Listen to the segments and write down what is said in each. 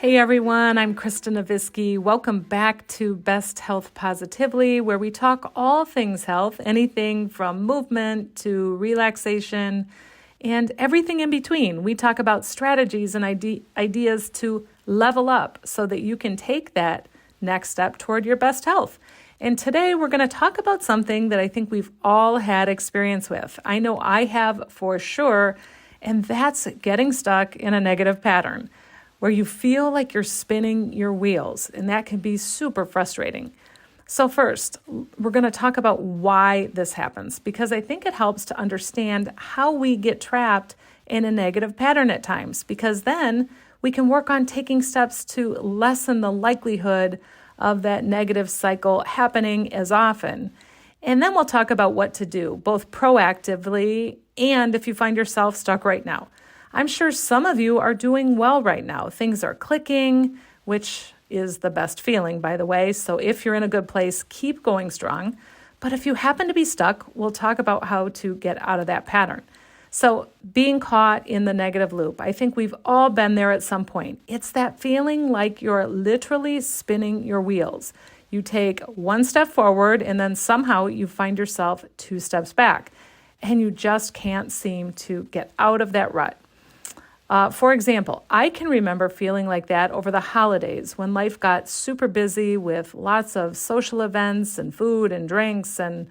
Hey everyone, I'm Krista Novisky. Welcome back to Best Health Positively, where we talk all things health, anything from movement to relaxation and everything in between. We talk about strategies and ideas to level up so that you can take that next step toward your best health. And today we're going to talk about something that I think we've all had experience with. I know I have for sure, and that's getting stuck in a negative pattern, where you feel like you're spinning your wheels, and that can be super frustrating. So first, we're going to talk about why this happens, because I think it helps to understand how we get trapped in a negative pattern at times, because then we can work on taking steps to lessen the likelihood of that negative cycle happening as often. And then we'll talk about what to do, both proactively and if you find yourself stuck right now. I'm sure some of you are doing well right now. Things are clicking, which is the best feeling, by the way. So if you're in a good place, keep going strong. But if you happen to be stuck, we'll talk about how to get out of that pattern. So being caught in the negative loop, I think we've all been there at some point. It's that feeling like you're literally spinning your wheels. You take one step forward and then somehow you find yourself 2 steps back, and you just can't seem to get out of that rut. For example, I can remember feeling like that over the holidays when life got super busy with lots of social events and food and drinks and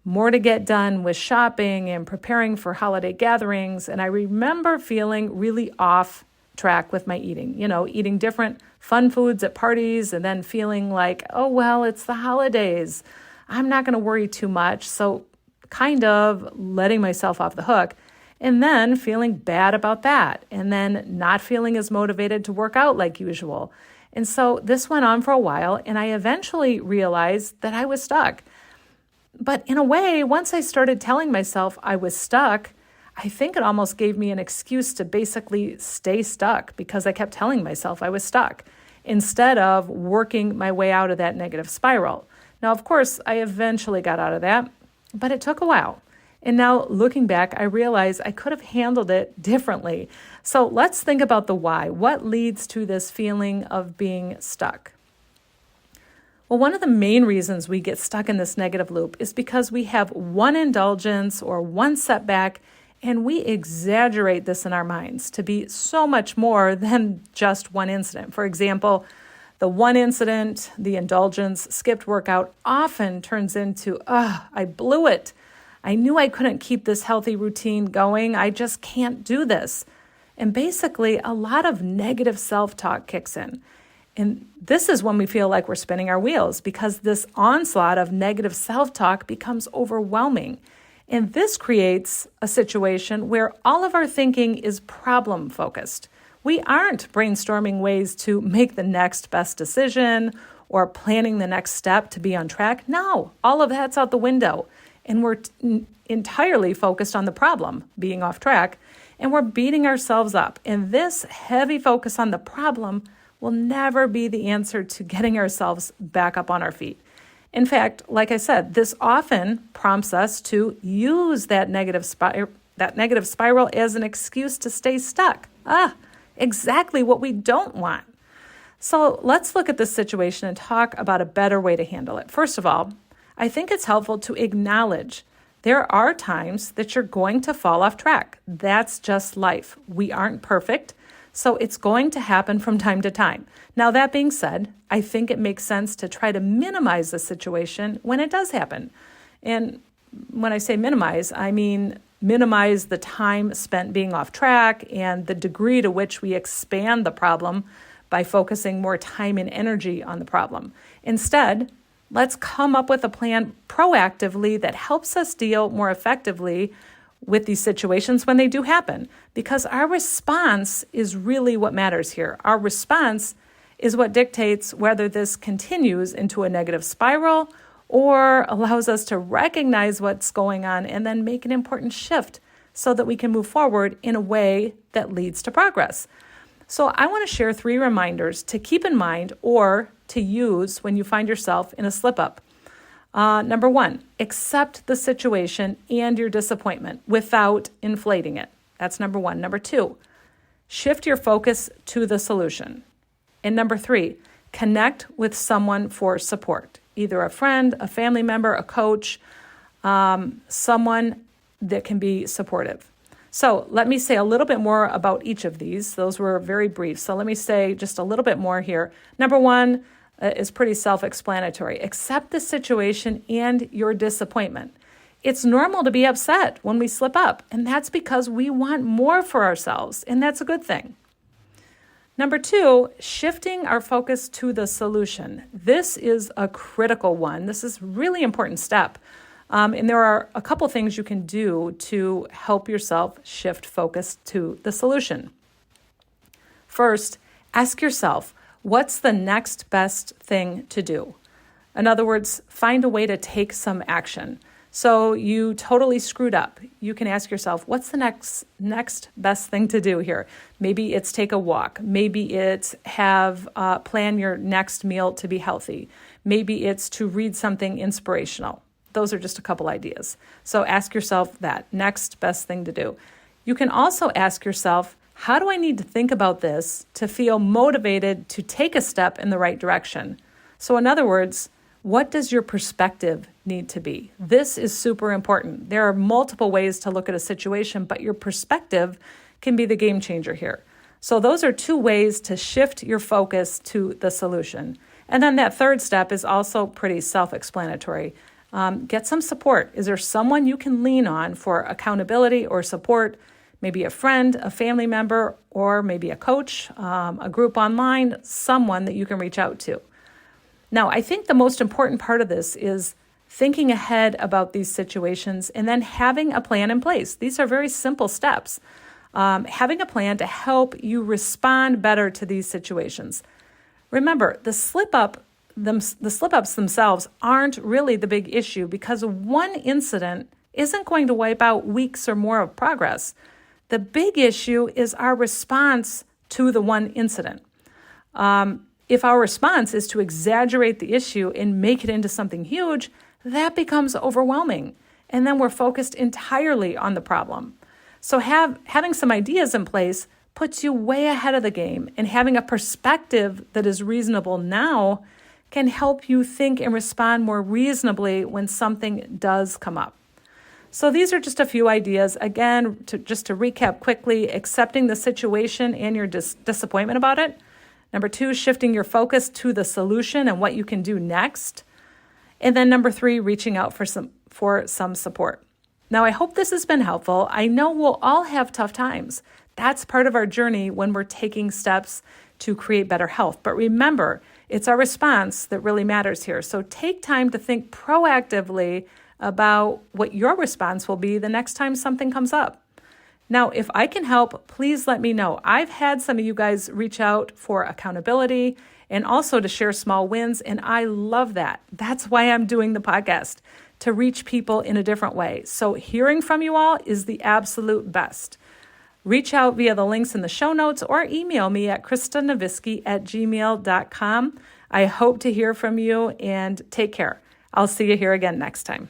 more to get done with shopping and preparing for holiday gatherings. And I remember feeling really off track with my eating, eating different fun foods at parties and then feeling like, oh, well, it's the holidays. I'm not going to worry too much. So kind of letting myself off the hook. And then feeling bad about that, and then not feeling as motivated to work out like usual. And so this went on for a while, and I eventually realized that I was stuck. But in a way, once I started telling myself I was stuck, I think it almost gave me an excuse to basically stay stuck, because I kept telling myself I was stuck instead of working my way out of that negative spiral. Now, of course, I eventually got out of that, but it took a while. And now looking back, I realize I could have handled it differently. So let's think about the why. What leads to this feeling of being stuck? Well, one of the main reasons we get stuck in this negative loop is because we have one indulgence or one setback, and we exaggerate this in our minds to be so much more than just one incident. For example, the one incident, the indulgence, skipped workout often turns into, I blew it. I knew I couldn't keep this healthy routine going. I just can't do this. And basically, a lot of negative self-talk kicks in. And this is when we feel like we're spinning our wheels, because this onslaught of negative self-talk becomes overwhelming. And this creates a situation where all of our thinking is problem-focused. We aren't brainstorming ways to make the next best decision or planning the next step to be on track. No, all of that's out the window. And we're entirely focused on the problem, being off track, and we're beating ourselves up. And this heavy focus on the problem will never be the answer to getting ourselves back up on our feet. In fact, like I said, this often prompts us to use that negative spiral as an excuse to stay stuck. Exactly what we don't want. So let's look at this situation and talk about a better way to handle it. First of all, I think it's helpful to acknowledge there are times that you're going to fall off track. That's just life. We aren't perfect, so it's going to happen from time to time. Now, that being said, I think it makes sense to try to minimize the situation when it does happen. And when I say minimize, I mean minimize the time spent being off track and the degree to which we expand the problem by focusing more time and energy on the problem. Instead, let's come up with a plan proactively that helps us deal more effectively with these situations when they do happen, because our response is really what matters here. Our response is what dictates whether this continues into a negative spiral or allows us to recognize what's going on and then make an important shift so that we can move forward in a way that leads to progress. So I want to share 3 reminders to keep in mind or to use when you find yourself in a slip-up. Number 1, accept the situation and your disappointment without inflating it. That's number 1. Number 2, shift your focus to the solution. And number 3, connect with someone for support, either a friend, a family member, a coach, someone that can be supportive. So let me say a little bit more about each of these. Those were very brief. So let me say just a little bit more here. Number 1 is pretty self-explanatory. Accept the situation and your disappointment. It's normal to be upset when we slip up, and that's because we want more for ourselves, and that's a good thing. Number 2, shifting our focus to the solution. This is a critical one. This is a really important step. And there are a couple things you can do to help yourself shift focus to the solution. First, ask yourself, what's the next best thing to do? In other words, find a way to take some action. So you totally screwed up. You can ask yourself, what's the next best thing to do here? Maybe it's take a walk. Maybe it's plan your next meal to be healthy. Maybe it's to read something inspirational. Those are just a couple ideas. So ask yourself that next best thing to do. You can also ask yourself, how do I need to think about this to feel motivated to take a step in the right direction? So in other words, what does your perspective need to be? This is super important. There are multiple ways to look at a situation, but your perspective can be the game changer here. So those are 2 ways to shift your focus to the solution. And then that 3rd step is also pretty self-explanatory. Get some support. Is there someone you can lean on for accountability or support? Maybe a friend, a family member, or maybe a coach, a group online, someone that you can reach out to. Now, I think the most important part of this is thinking ahead about these situations and then having a plan in place. These are very simple steps. Having a plan to help you respond better to these situations. Remember, the slip-ups themselves aren't really the big issue because one incident isn't going to wipe out weeks or more of progress. The big issue is our response to the one incident. If our response is to exaggerate the issue and make it into something huge, that becomes overwhelming. And then we're focused entirely on the problem. So having some ideas in place puts you way ahead of the game, and having a perspective that is reasonable now can help you think and respond more reasonably when something does come up. So these are just a few ideas. Again, to recap quickly, accepting the situation and your disappointment about it. Number 2, shifting your focus to the solution and what you can do next. And then number 3, reaching out for some support. Now, I hope this has been helpful. I know we'll all have tough times. That's part of our journey when we're taking steps to create better health. But remember, it's our response that really matters here. So take time to think proactively about what your response will be the next time something comes up. Now, if I can help, please let me know. I've had some of you guys reach out for accountability and also to share small wins, and I love that. That's why I'm doing the podcast, to reach people in a different way. So hearing from you all is the absolute best. Reach out via the links in the show notes or email me at kristanavisky@gmail.com. I hope to hear from you, and take care. I'll see you here again next time.